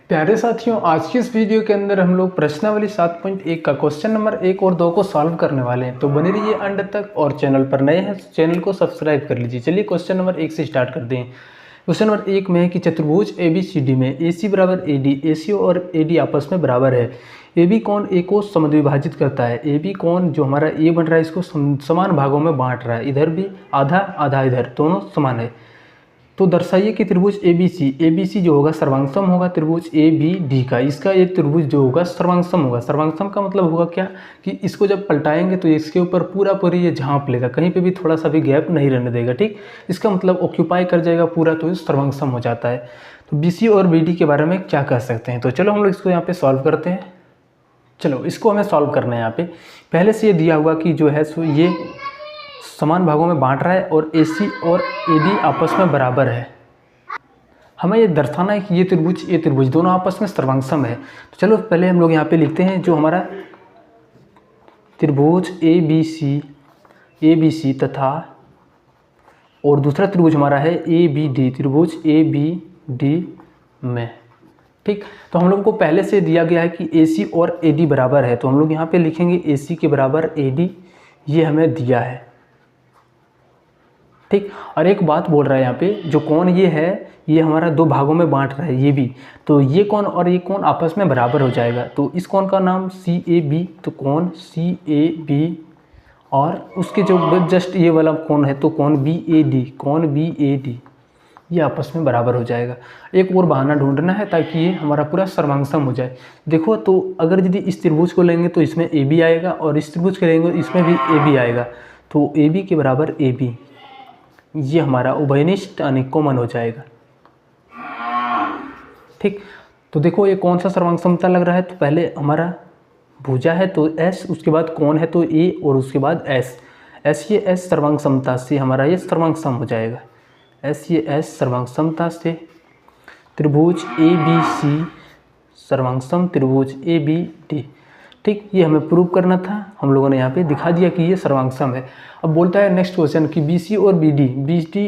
प्यारे साथियों, आज की इस वीडियो के अंदर हम लोग प्रश्नावली 7.1 का क्वेश्चन नंबर 1 और 2 को सॉल्व करने वाले हैं। तो बने रहिए अंत तक, और चैनल पर नए हैं तो चैनल को सब्सक्राइब कर लीजिए। चलिए क्वेश्चन नंबर 1 से स्टार्ट करते हैं। क्वेश्चन नंबर 1 में है कि चतुर्भुज ABCD में AC बराबर AD, AC और AD आपस में बराबर है। AB कोण A को समद्विभाजित करता है। AB कोण जो हमारा A बन रहा है इसको समान भागों में बांट रहा है, इधर भी आधा आधा, इधर दोनों समान है। तो दर्शाइए कि त्रिभुज ABC जो होगा सर्वांगसम होगा त्रिभुज ABD का। इसका एक त्रिभुज जो होगा सर्वांगसम होगा। सर्वांगसम का मतलब होगा क्या कि इसको जब पलटाएंगे तो इसके ऊपर पूरी ये झांप लेगा, कहीं पे भी थोड़ा सा भी गैप नहीं रहने देगा। ठीक, इसका मतलब ऑक्यूपाई कर जाएगा पूरा, तो ये सर्वांगसम हो जाता है। तो BC और BD के बारे में क्या कह सकते हैं, तो चलो हम लोग इसको यहाँ पे सॉल्व करते हैं। चलो इसको हमें सॉल्व करना है। यहाँ पे पहले से ये दिया हुआ कि जो है सो ये समान भागों में बांट रहा है और AC और AD आपस में बराबर है। हमें ये दर्शाना है कि ये त्रिभुज दोनों आपस में सर्वांगसम है। तो चलो पहले हम लोग यहाँ पे लिखते हैं जो हमारा त्रिभुज ABC तथा और दूसरा त्रिभुज हमारा है ABD, त्रिभुज ABD में। ठीक, तो हम लोग को पहले से दिया गया है कि AC और AD बराबर है, तो हम लोग यहाँ पे लिखेंगे AC के बराबर AD, ये हमें दिया है। ठीक, और एक बात बोल रहा है यहाँ पे, जो कोण ये है ये हमारा दो भागों में बांट रहा है ये भी, तो ये कोण और ये कोण आपस में बराबर हो जाएगा। तो इस कोण का नाम CAB, तो कोण CAB, और उसके जो जस्ट ये वाला कोण है तो कोण BAD, ये आपस में बराबर हो जाएगा। एक और बहाना ढूंढना है ताकि ये हमारा पूरा सर्वांगसम हो जाए। देखो, तो अगर यदि इस त्रिभुज को लेंगे तो इसमें AB आएगा, और इस त्रिभुज को लेंगे इसमें भी AB आएगा, तो AB के बराबर AB, ये हमारा उभयनिष्ठ यानी कॉमन हो जाएगा। ठीक, तो देखो ये कौन सा सर्वांगसमता लग रहा है, तो पहले हमारा भुजा है तो S, उसके बाद कोण है तो A, और उसके बाद S। ये S सर्वांगसमता से हमारा ये सर्वांगसम हो जाएगा। ये S सर्वांगसमता से त्रिभुज ABC सर्वांगसम त्रिभुज ABD। ठीक, ये हमें प्रूव करना था, हम लोगों ने यहाँ पे दिखा दिया कि ये सर्वांगसम है। अब बोलता है नेक्स्ट क्वेश्चन कि BD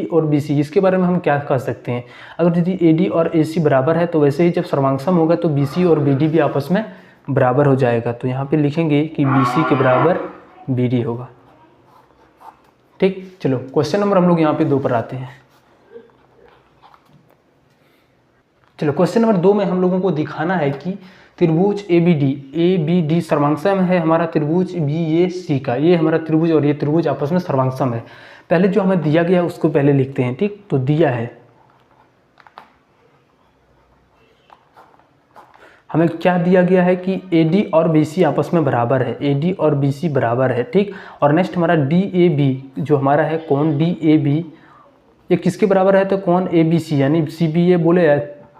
और BC, इसके बारे में हम क्या कह सकते हैं। अगर यदि AD और AC बराबर है तो वैसे ही जब सर्वांगसम होगा तो BC और BD भी आपस में बराबर हो जाएगा। तो यहाँ पे लिखेंगे कि BC के बराबर BD होगा। ठीक, चलो क्वेश्चन नंबर हम लोग यहाँ पे 2 पर आते हैं। चलो क्वेश्चन नंबर 2 में हम लोगों को दिखाना है कि त्रिभुज ABD सर्वांगसम है हमारा त्रिभुज BAC का। ये हमारा त्रिभुज और ये त्रिभुज आपस में सर्वांगसम है। पहले जो हमें दिया गया है उसको पहले लिखते हैं। ठीक, तो दिया है हमें क्या दिया गया है कि AD और BC आपस में बराबर है, AD और BC बराबर है। ठीक, और नेक्स्ट हमारा DAB जो हमारा है कोण DAB, ये किसके बराबर है, तो कोण ABC यानी CBA बोले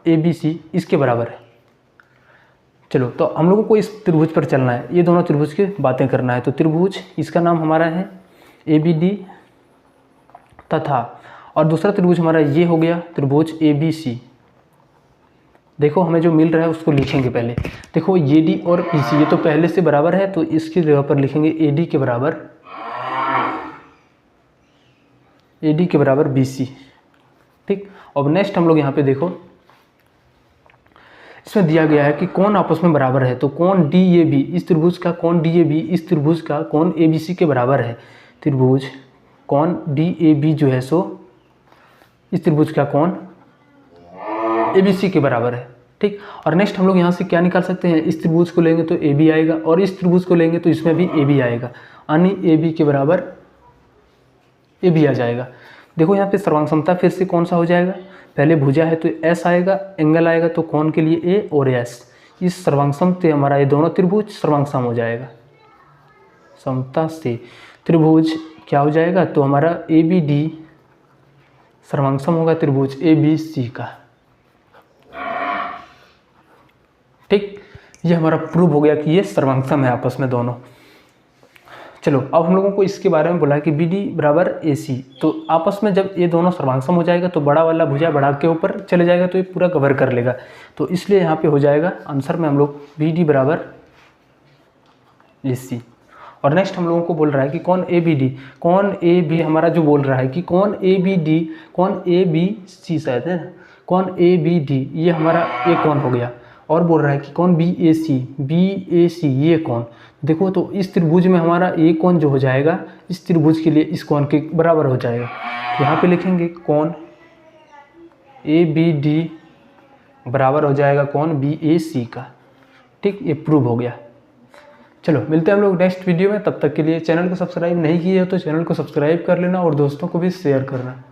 ABC, इसके बराबर है। चलो, तो हम लोगों को इस त्रिभुज पर चलना है, ये दोनों त्रिभुज की बातें करना है। तो त्रिभुज इसका नाम हमारा है ABD तथा, और दूसरा त्रिभुज हमारा ये हो गया त्रिभुज ABC। देखो हमें जो मिल रहा है उसको लिखेंगे पहले। देखो AD और BC ये तो पहले से बराबर है, तो इसकी जगह पर लिखेंगे AD के बराबर BC। ठीक, अब नेक्स्ट हम लोग यहाँ पे देखो, इसमें दिया गया है कि कोण आपस में बराबर है, तो कोण DAB, इस त्रिभुज का कोण DAB इस त्रिभुज का कोण ABC के बराबर है। त्रिभुज कोण DAB जो है सो इस त्रिभुज का कोण ABC के बराबर है। ठीक, और नेक्स्ट हम लोग यहाँ से क्या निकाल सकते हैं, इस त्रिभुज को लेंगे तो AB आएगा, और इस त्रिभुज को लेंगे तो इसमें भी AB आएगा, यानी AB के बराबर AB आ जाएगा। देखो यहाँ पे सर्वांगसमता फिर से कौन सा हो जाएगा, पहले भुजा है तो S आएगा, एंगल आएगा तो कोण के लिए A और S। इस सर्वांगसम से हमारा ये दोनों त्रिभुज सर्वांगसम हो जाएगा। समता से त्रिभुज क्या हो जाएगा, तो हमारा ABD सर्वांगसम होगा त्रिभुज ABC का। ठीक, ये हमारा प्रूव हो गया कि ये सर्वांगसम है आपस में दोनों। चलो अब हम लोगों को इसके बारे में बोला है कि BD बराबर AC, तो आपस में जब ये दोनों सर्वांगसम हो जाएगा तो बड़ा वाला भुजा बड़ा के ऊपर चले जाएगा, तो ये पूरा कवर कर लेगा। तो इसलिए यहाँ पे हो जाएगा आंसर में हम लोग BD बराबर AC। और नेक्स्ट हम लोगों को बोल रहा है कि कौन AB हमारा जो बोल रहा है कि कौन ABD, कौन ABC शायद है, कौन ABD, ये हमारा एक कौन हो गया। और बोल रहा है कि कौन बी ए सी ये कौन। देखो तो इस त्रिभुज में हमारा ए कौन जो हो जाएगा इस त्रिभुज के लिए इस कौन के बराबर हो जाएगा। तो यहाँ पे लिखेंगे कौन ए बी डी बराबर हो जाएगा कौन बी ए सी का। ठीक, ये प्रूव हो गया। चलो मिलते हैं हम लोग नेक्स्ट वीडियो में, तब तक के लिए चैनल को सब्सक्राइब नहीं किए हो तो चैनल को सब्सक्राइब कर लेना और दोस्तों को भी शेयर करना।